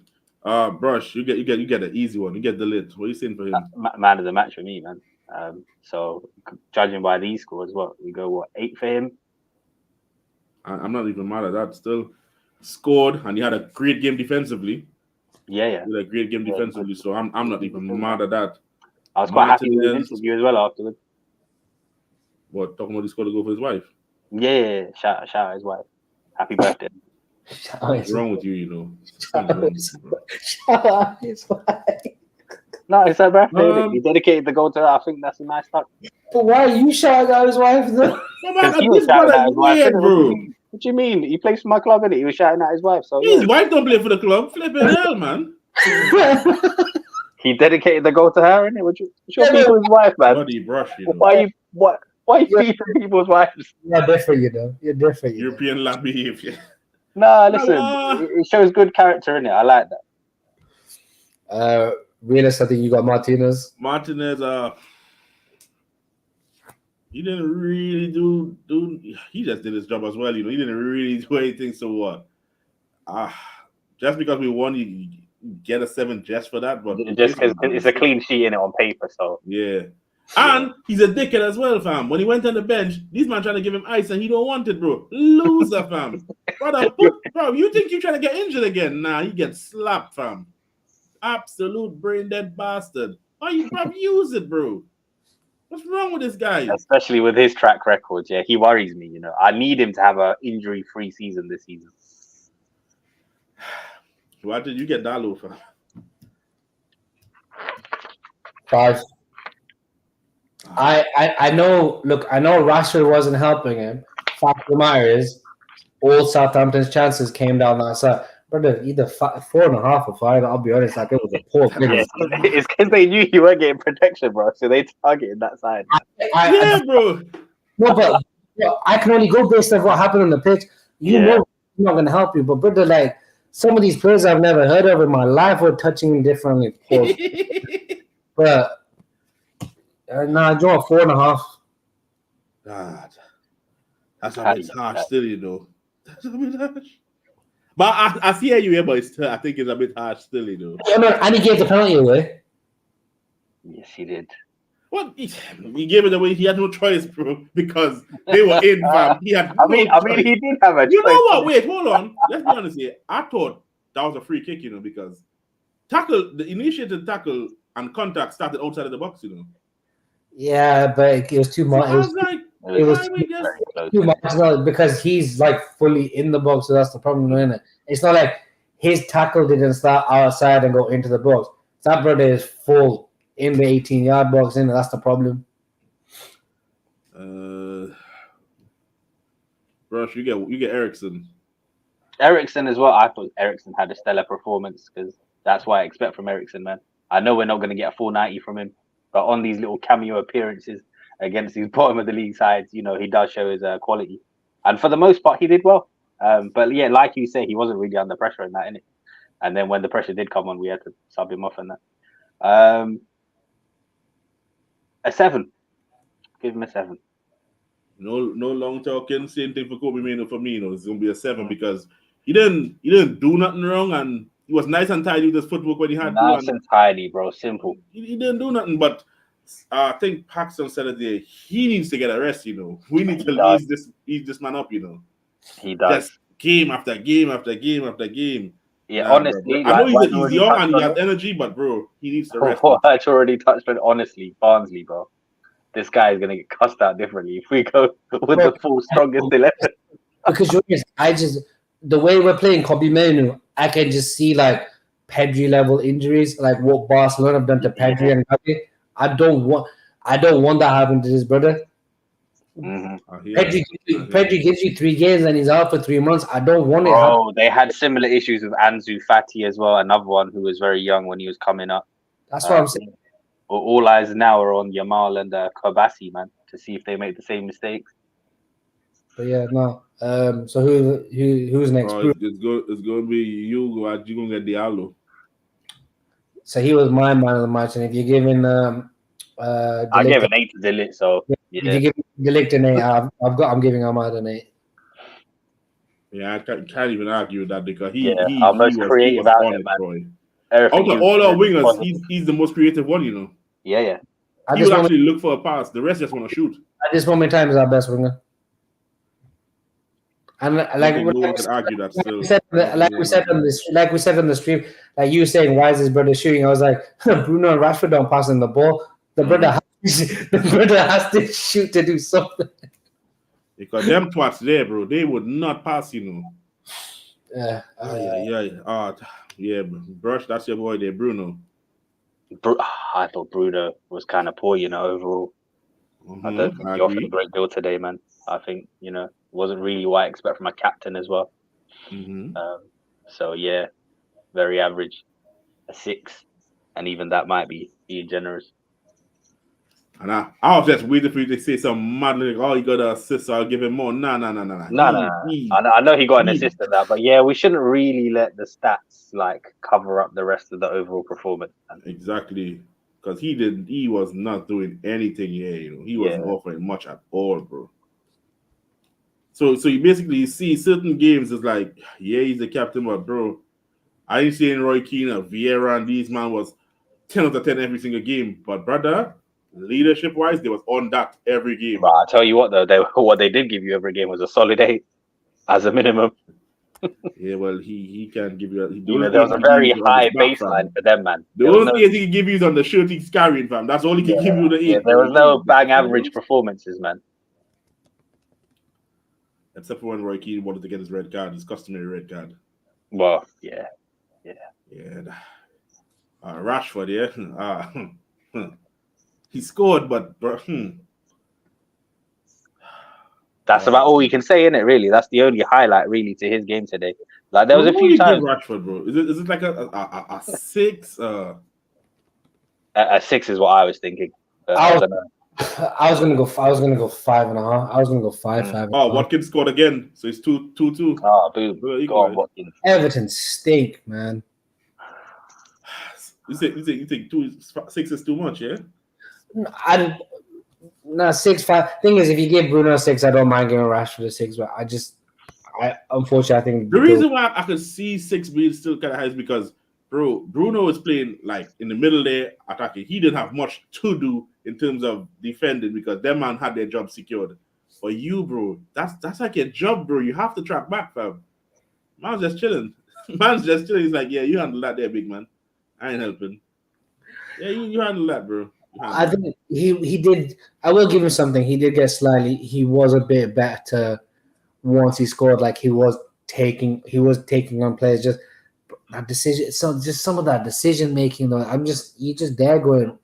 Brush, you get an easy one. You get the lit. What are you saying for him? Man of the match for me, man. So judging by these scores, we go 8 for him. I'm not even mad at that. Still scored, and he had a great game defensively. Yeah. He had a great game defensively, so I'm not even mad at that. I was quite happy with his interview as well afterwards. What, talking about he scored a goal for his wife? Yeah. Shout out his wife. Happy birthday. What's wrong with you, you know? Shout out his wife. No, it's her birthday. He dedicated the goal to her. I think that's a nice touch. But why are you shouting out his wife though? Because he was shouting at his wife, bro. What do you mean? He plays for my club, innit? He was shouting at his wife. So his wife don't play for the club. Flipping hell, man. He dedicated the goal to her, innit? What's your people's wife, man? Bloody brush, you know. Why are you beating people's wives? You're different, you know. You're different. European lab behavior. Nah, listen. It shows good character, innit? I like that. Realist, I think you got Martinez. He didn't really do. He just did his job as well, you know. He didn't really do anything. So what? Just because we won, you get a 7 just for that. But just because it's a clean sheet in it on paper, so yeah. And he's a dickhead as well, fam. When he went on the bench, these man trying to give him ice and he don't want it, bro. Loser, fam. Bro, you think you trying to get injured again? Nah, you get slapped, fam. Absolute brain dead bastard. Why you probably use it, bro? What's wrong with this guy? Especially with his track record, yeah, he worries me. You know, I need him to have an injury-free season this season. Why did you get Dalo, fam? 5. I know. Look, I know Rashford wasn't helping him. Fact of the matter is, all Southampton's chances came down that side. Brother, either 4.5 or 5. I'll be honest, like it was a poor figure. It's because they knew you weren't getting protection, bro. So they targeted that side. Bro. No, but I can only go based on what happened on the pitch. You know, I'm not gonna help you, but brother, like some of these players I've never heard of in my life were touching differently. But I draw 4.5. God, that's a bit harsh, still, you know. That's a bit harsh. But I see how you here, but I think it's a bit harsh, still, you know. Yeah, man, and he gave the penalty away. Yes, he did. What? He gave it away. He had no choice, bro, because they were in, fam. He had. I mean, he did have a choice. You know what? Wait, hold on. Let's be honest here. I thought that was a free kick, you know, because the initiated tackle and contact started outside of the box, you know. Yeah, but it was too much. It was too much because he's like fully in the box, so that's the problem, isn't it? It's not like his tackle didn't start outside and go into the box. That brother is full in the 18-yard box, and that's the problem. Rush, you get Ericsson. Ericsson as well. I thought Ericsson had a stellar performance because that's what I expect from Ericsson, man. I know we're not going to get a full 90 from him, but on these little cameo appearances against these bottom of the league sides, you know, he does show his quality. And for the most part, he did well. But yeah, like you say, he wasn't really under pressure in that, innit? And then when the pressure did come on, we had to sub him off in that. A 7. Give him a 7. No long talking. Same thing for Kobe Mino for me. You know, it's gonna be a 7 because he didn't do nothing wrong, and he was nice and tidy with his footwork when he had nice to. And tidy, bro. Simple. He didn't do nothing, but I think Paxton said it there. He needs to get a rest. You know, we need to ease this man up. You know, he does. Just game after game after game after game. Yeah, honestly, I know he's young and he has energy, but bro, he needs to rest. I already touched on honestly, Barnsley, bro. This guy is gonna get cussed out differently if we go with the full strongest 11. Because the way we're playing Kobe Menu, I can just see like Pedri level injuries, like what Barcelona have done to Pedri and Gavi. I don't want that happening to this brother. Mm-hmm. Pedri gives you 3 games and he's out for 3 months. I don't want it. Oh, they had similar issues with Ansu Fati as well, another one who was very young when he was coming up. That's what I'm saying. All eyes now are on Yamal and Kobasi, man, to see if they make the same mistakes. But yeah, no. So who's next? It's going to be you. You're going to get Diallo. So he was my man of the match, and if you're giving I gave an 8 to Delit, so yeah. If you give Delit an 8, I'm giving Ahmad an 8. Yeah, I can't even argue with that because he was creative on it, man. Out of all our wingers, he's the most creative one, you know. Yeah. At He this would moment, actually look for a pass. The rest just want to shoot. at this moment in time, is our best winger. And I don't think no one could argue that still. like we said on the stream, like you saying, why is his brother shooting? I was like, Bruno and Rashford don't pass in the ball. The brother has to shoot to do something. Because them twats there, bro, they would not pass, you know. Yeah. Brush, that's your boy there, Bruno. I thought Bruno was kind of poor, overall. I don't think he offered a great deal today, man. I think, wasn't really what I expect from a captain as well. So, yeah, very average. A 6. And even that might be being generous. And I was just waiting for you to say something mad like, oh, you got an assist, so I'll give him more. Nah. No. I know he got an assist in that, but yeah, we shouldn't really let the stats cover up the rest of the overall performance. Exactly, because he was not doing anything here. He wasn't offering much at all, bro. So you basically see certain games is like, yeah, he's the captain, but bro, I ain't seeing Roy Keane or Vieira and these man was 10 out of 10 every single game, but brother. Leadership-wise, they was on that every game. But I'll tell you what, though, what they did give you every game was a solid 8 as a minimum. Yeah, well, he can give you. There was a very high baseline for them, man. The only 8 he can give you is on the shirt he's carrying, fam. That's all he can give you. The 8. Yeah, there was no bang average performances, man. Except for when Roy Keane wanted to get his red card, his customary red card. Well, yeah. Rashford, yeah. He scored, but that's about all you can say, innit? Really, that's the only highlight really to his game today. Like there was a few times. Rashford, bro, is it like a 6? A 6 is what I was thinking. I was gonna go 5.5. I was gonna go 5. Oh, Watkins scored again, so it's 2-2. Oh, boom! Go on, Watkins. Everton stink, man. You think 6 is too much, yeah? No, 6, 5. Thing is, if you give Bruno a 6, I don't mind giving Rashford a 6. But unfortunately, I think the reason why I could see 6 being still kind of high is because, bro, Bruno was playing like in the middle there, attacking. He didn't have much to do in terms of defending because them man had their job secured. For you, bro, that's like your job, bro. You have to track back, fam. Man's just chilling. He's like, yeah, you handle that there, big man. I ain't helping. Yeah, you handle that, bro. I think he did. I will give him something. He did get slightly. He was a bit better once he scored. Like he was taking on players. Just that decision. So just some of that decision making. Though you just there going,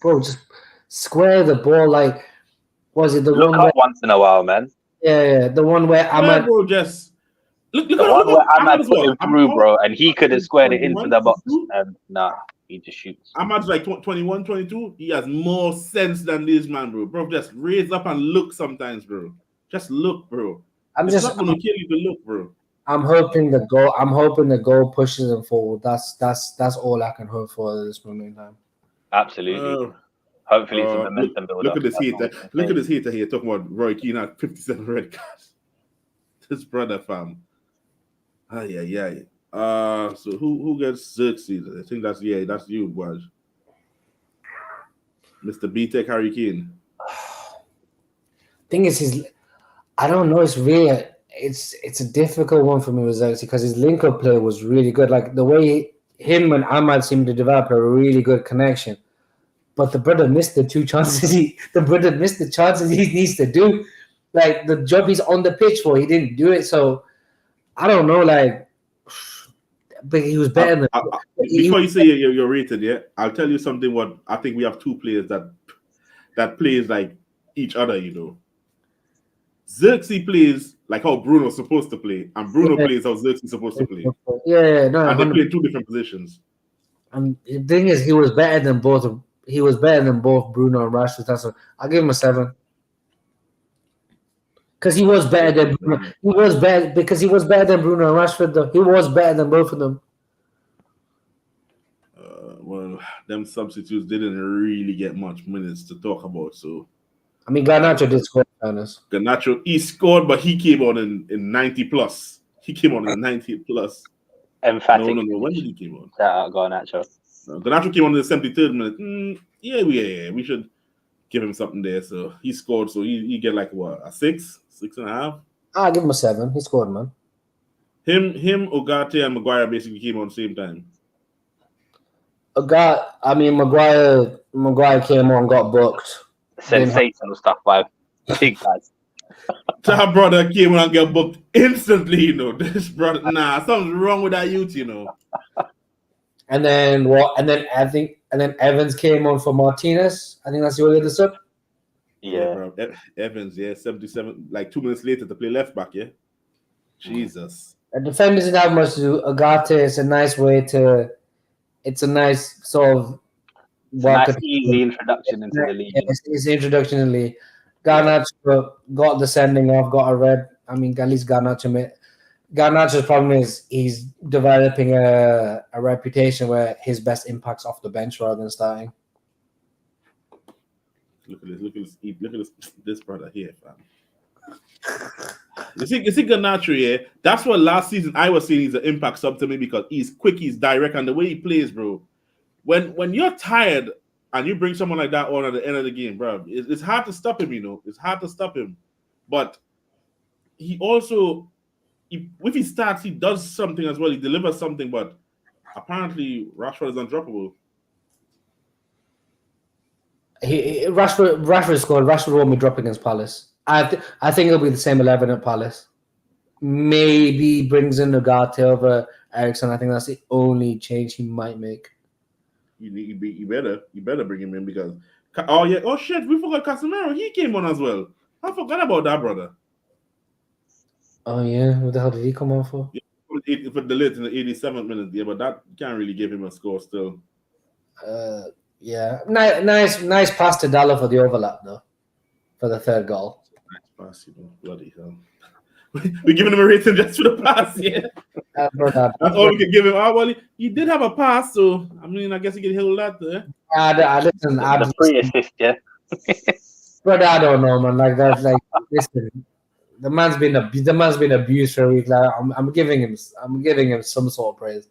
bro. Just square the ball. Like was it the look one up once in a while, man? Yeah. The one where Ahmad. Bro, just look the one where Ahmad put him through, bro, and he could have squared it into the box, and nah. He just shoots. Ahmad's like 21, 22. He has more sense than this man, bro. Bro, just raise up and look sometimes, bro. Just look, bro. It's not gonna kill you to look, bro. I'm hoping the goal pushes him forward. That's all I can hope for at this moment in time. Absolutely. Hopefully some momentum build up. Look at this hater. Look at this hater here talking about Roy Keane had 57 red cards. This brother, fam. Yeah. So who gets Xerxes? I think that's you, Bwaj. Mr. B-Tech Harry Kane. Thing is, I don't know. It's really it's a difficult one for me with Xerxes because his link-up play was really good. Like the way him and Ahmad seemed to develop a really good connection. But the brother missed the 2 chances. The brother missed the chances he needs to do. Like the job he's on the pitch for, he didn't do it. So I don't know. Like. But he was better than. Before you say you're rated, yeah, I'll tell you something. What I think we have 2 players that plays like each other. Xerxes plays like how Bruno's supposed to play, and Bruno plays how Xerxes is supposed to play. Yeah, no, and they play 2 different positions. And the thing is, he was better than both. He was better than both Bruno and Rashford. I'll give him a 7. Because he was better than Bruno. He was better because he was better than Bruno and Rashford. Though he was better than both of them. Well, them substitutes didn't really get much minutes to talk about. So, I mean, Garnacho did score. Honest. Garnacho he scored, but he came on in 90 plus. He came on in 90 plus. Emphatic. No. When did he came on? Shout out Garnacho. Garnacho came on in the 73rd minute. Yeah, we should give him something there. So he scored. So he get like what, a 6.5. I'll give him a 7. He scored, man. Him, Ugarte, and Maguire basically came on the same time. Maguire came on, got booked. Sensational stuff by big guys. That brother came on and got booked instantly, you know. This brother, something's wrong with that youth, you know. And then what? And then Evans came on for Martinez. I think that's the only other. Yeah, bro. Evans, 77, like 2 minutes later to play left back, yeah. Jesus. A defender doesn't have much to do. Ugarte is a nice way to. It's a nice sort of. nice easy introduction into the league. It's the introduction in the league. Garnacho got the sending off, got a red. I mean, at least Garnacho's problem is he's developing a reputation where his best impact's off the bench rather than starting. Look at this brother here, fam. You see Garnacho, yeah? That's what last season I was saying he's an impact sub to me because he's quick, he's direct, and the way he plays, bro. When you're tired and you bring someone like that on at the end of the game, bro, it's hard to stop him, you know. It's hard to stop him. But he also, if he starts, he does something as well. He delivers something, but apparently Rashford is undroppable. Rashford scored. Rashford won't be dropping against Palace. I think it'll be the same 11 at Palace. Maybe brings in Ugarte over Eriksen. I think that's the only change he might make. You better bring him in because shit, we forgot Casemiro. He came on as well. I forgot about that, brother. Oh yeah, what the hell did he come on for? Yeah, for the late in the 87th minute, yeah, but that can't really give him a score still. Yeah, nice pass to Dallo for the overlap though, for the third goal. Nice pass, you know, bloody hell. We're giving him a rating just for the pass, yeah. That's all we can give him. Oh, well, he did have a pass, so I mean, I guess he can hold that there. Listen, the free assist, yeah. But I don't know, man. Like that's like, listen, the man's been abused for a week. Like I'm giving him some sort of praise.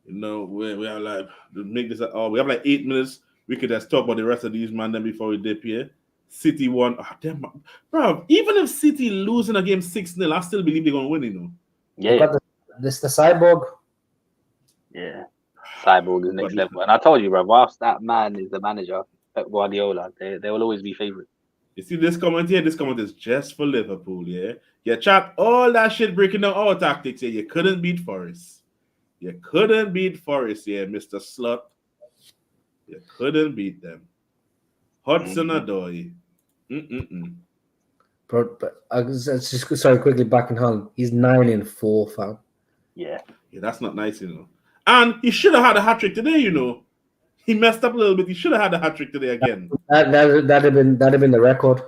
You know, we have like to make this. We have like 8 minutes. We could just talk about the rest of these man then before we dip here. City won. Oh, damn, bro. Even if City losing a game 6-0, I still believe they're gonna win. You know. Yeah. This the cyborg. Yeah, cyborg is next level. And I told you, bro. Whilst that man is the manager, Pep Guardiola, they will always be favourite. You see this comment here? This comment is just for Liverpool. Yeah, chat all that shit breaking down our tactics. Yeah, you couldn't beat Forest. Yeah, Mr. Slut. You couldn't beat them. Hudson-Odoi. But sorry, quickly back in Holland. He's 9-4, fam. Yeah, that's not nice, you know. And he should have had a hat trick today, you know. He messed up a little bit. He should have had a hat trick today again. That'd have been the record.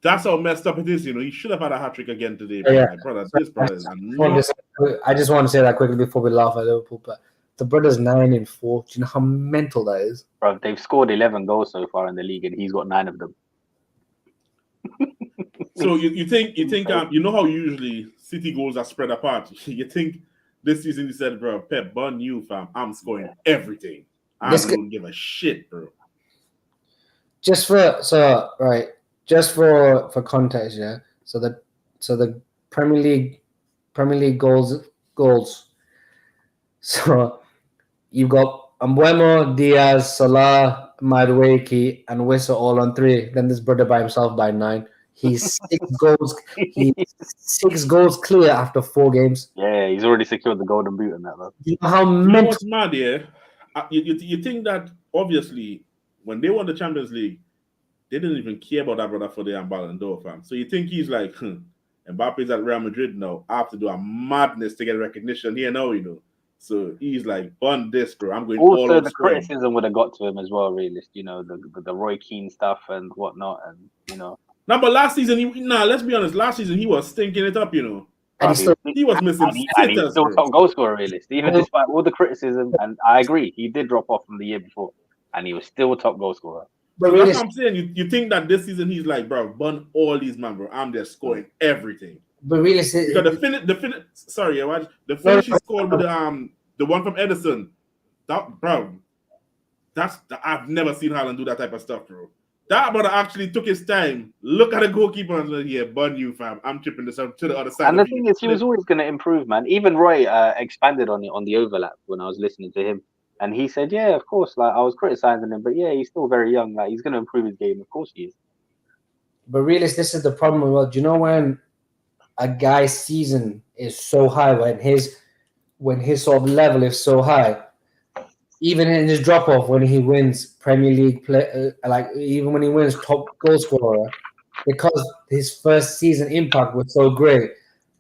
That's how messed up it is, you know. He should have had a hat trick again today, yeah. brother. This brother is I just want to say that quickly before we laugh at Liverpool, but the brother's 9-4. Do you know how mental that is? Bro, they've scored 11 goals so far in the league, and he's got 9 of them. So you think you know how usually City goals are spread apart. You think this season he said, bro, Pep, bun you, fam. I'm scoring everything. I don't give a shit, bro. Just for context, yeah. So the Premier League goals. So you've got Mbeumo, Diaz, Salah, Madueke, and Wissa all on 3. Then this brother by himself by 9. He's 6 goals. He's 6 goals clear after 4 games. Yeah, he's already secured the golden boot in that, though. You know you know what's mad, yeah? You think that obviously when they won the Champions League, they didn't even care about that brother for the Ballon d'Or, fam. So you think he's like, Mbappe's at Real Madrid now. I have to do a madness to get recognition here now, you know. So he's like, bun this, bro. I'm going also, all the criticism would have got to him as well, really. You know, the Roy Keane stuff and whatnot, and you know. No, but last season, let's be honest. Last season, he was stinking it up, you know. And he was missing and he was still top goal scorer, really. Even despite all the criticism, and I agree, he did drop off from the year before, and he was still a top goal scorer. But that's what I'm saying. You think that this season he's like, bro, bun all these man, bro. I'm just scoring everything. But really, because the finish he scored with the one from Edison. I've never seen Haaland do that type of stuff, bro. That brother actually took his time. Look at the goalkeeper and said, "Yeah, bun you, fam. I'm chipping this up to the other side." And the thing is, he was always going to improve, man. Even Roy expanded on it on the overlap when I was listening to him, and he said, "Yeah, of course. Like I was criticizing him, but yeah, he's still very young. Like he's going to improve his game. Of course he is." But really, this is the problem. Well, do you know when a guy's season is so high, when his sort of level is so high, even in his drop off when he wins Premier League play, like even when he wins top goal scorer, because his first season impact was so great,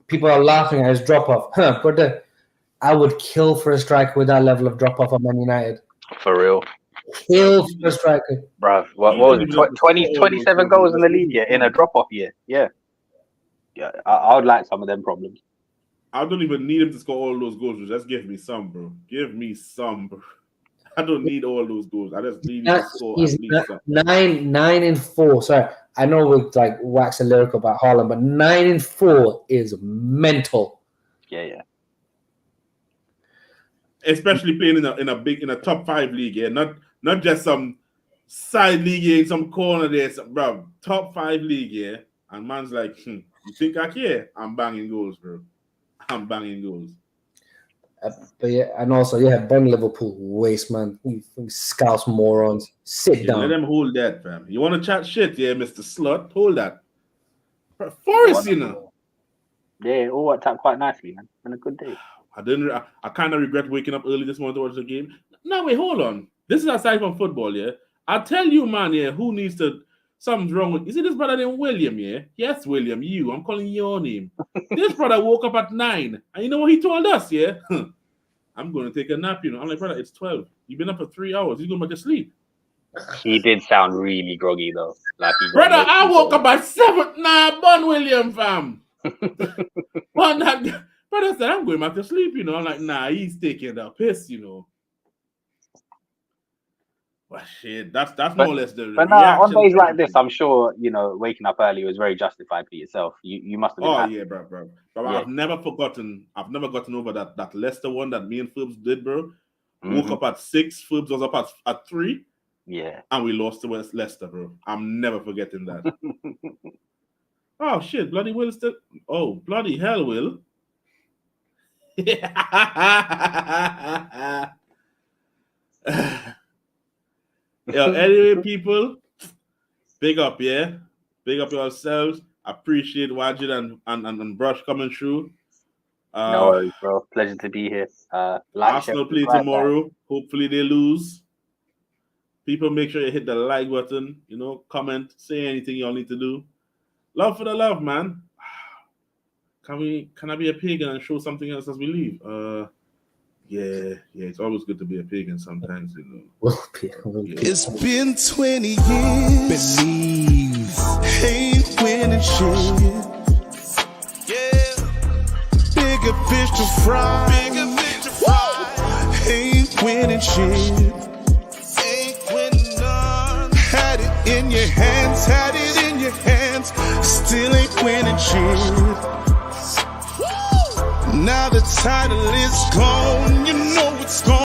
people are laughing at his drop off. But I would kill for a striker with that level of drop off at Man United. For real. Kill for a striker. Bro, what was it? 27 goals in the league in a drop off year. Yeah. Yeah, I would like some of them problems. I don't even need him to score all those goals. Just give me some, bro. Give me some, bro. I don't need all those goals. I just need him to score. He's 9-4. Sorry, I know we're like waxing lyrical about Haaland, but 9-4 is mental. Yeah. Especially playing in a top 5 league, yeah. Not just some side league, yeah, some corner there, bro. Top 5 league, yeah. And man's like, you think I care? I'm banging goals, bro. I'm banging goals. But yeah, and also, burn Liverpool waste, man. You scouse morons. Sit down. Let them hold that, fam. You want to chat shit, yeah, Mr. Slut? Hold that. Forest, you know. Yeah, all worked out quite nicely, man. Been a good day. I kind of regret waking up early this morning to watch the game. No, wait, hold on. This is aside from football, yeah. I tell you, man, yeah, who needs to. Something's wrong with. You see this brother named William, yeah? Yes, William, you. I'm calling your name. This brother woke up at 9. And you know what he told us, yeah? I'm going to take a nap, you know. I'm like, brother, it's 12. You've been up for 3 hours. You're going back to sleep. He did sound really groggy, though. Like brother, I woke up at 7. Nah, Bun William, fam. Brother said, I'm going back to sleep, you know. I'm like, nah, he's taking the piss, you know. Well, shit, that's more or less the. But no, on days like this, I'm sure waking up early was very justified for yourself. You must have been. Happy. Yeah, bro. Yeah. I've never gotten over that Leicester one that me and Phillips did, bro. Woke up at 6. Phillips was up at 3. Yeah, and we lost to Leicester, bro. I'm never forgetting that. Oh shit, bloody Will still. Oh bloody hell, Will. Anyway, people, big up, yeah. Big up yourselves. Appreciate Wajid and Brush coming through. No worries, bro. Pleasure to be here. Arsenal play tomorrow. Hopefully they lose. People, make sure you hit the like button. Comment, say anything y'all need to do. Love for the love, man. Can I be a pagan and show something else as we leave? Yeah, it's always good to be a pagan sometimes, It's been 20 years. Believe. Ain't winning shit. Yeah. Bigger fish to fry. Ain't winning shit. Ain't winning none. Had it in your hands. Still ain't winning shit. Now the title is gone, you know it's gone.